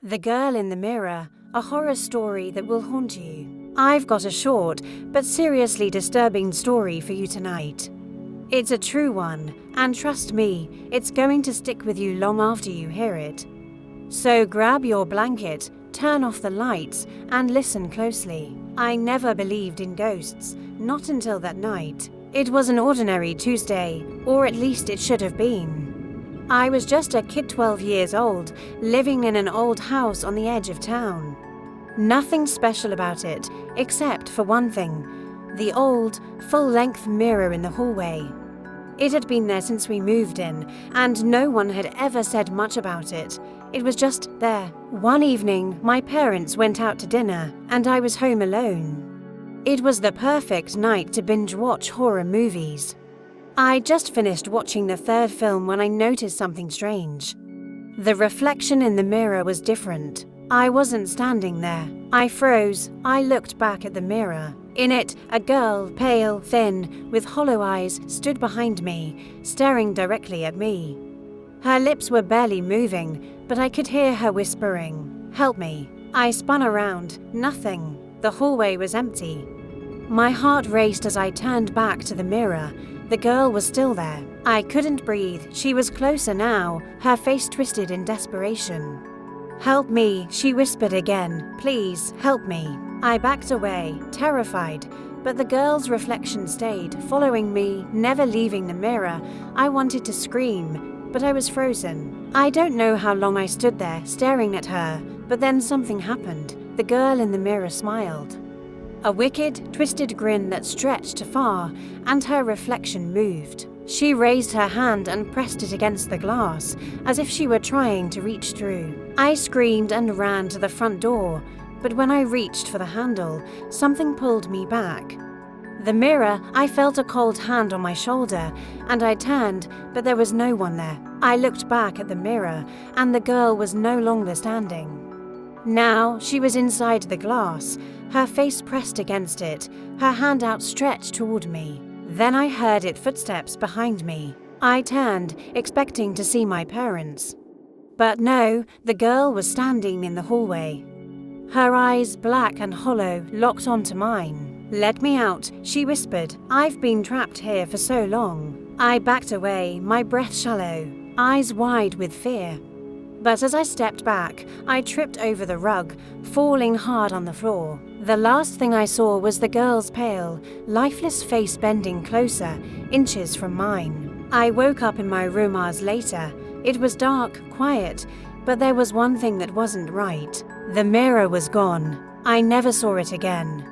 The Girl in the Mirror, a horror story that will haunt you. I've got a short, but seriously disturbing story for you tonight. It's a true one, and trust me, it's going to stick with you long after you hear it. So grab your blanket, turn off the lights, and listen closely. I never believed in ghosts, not until that night. It was an ordinary Tuesday, or at least it should have been. I was just a kid 12 years old, living in an old house on the edge of town. Nothing special about it, except for one thing, the old, full-length mirror in the hallway. It had been there since we moved in, and no one had ever said much about it. It was just there. One evening, my parents went out to dinner, and I was home alone. It was the perfect night to binge-watch horror movies. I just finished watching the third film when I noticed something strange. The reflection in the mirror was different. I wasn't standing there. I froze. I looked back at the mirror. In it, a girl, pale, thin, with hollow eyes, stood behind me, staring directly at me. Her lips were barely moving, but I could hear her whispering, "Help me." I spun around. Nothing. The hallway was empty. My heart raced as I turned back to the mirror. The girl was still there. I couldn't breathe. She was closer now, her face twisted in desperation. "Help me," she whispered again. "Please, help me." I backed away, terrified, but the girl's reflection stayed, following me, never leaving the mirror. I wanted to scream, but I was frozen. I don't know how long I stood there, staring at her, but then something happened. The girl in the mirror smiled. A wicked, twisted grin that stretched far, and her reflection moved. She raised her hand and pressed it against the glass, as if she were trying to reach through. I screamed and ran to the front door, but when I reached for the handle, something pulled me back. The mirror, I felt a cold hand on my shoulder, and I turned, but there was no one there. I looked back at the mirror, and the girl was no longer standing. Now she was inside the glass, her face pressed against it, her hand outstretched toward me. Then I heard footsteps behind me. I turned, expecting to see my parents. But no, the girl was standing in the hallway. Her eyes, black and hollow, locked onto mine. "Let me out," she whispered. "I've been trapped here for so long." I backed away, my breath shallow, eyes wide with fear. But as I stepped back, I tripped over the rug, falling hard on the floor. The last thing I saw was the girl's pale, lifeless face bending closer, inches from mine. I woke up in my room hours later. It was dark, quiet, but there was one thing that wasn't right. The mirror was gone. I never saw it again.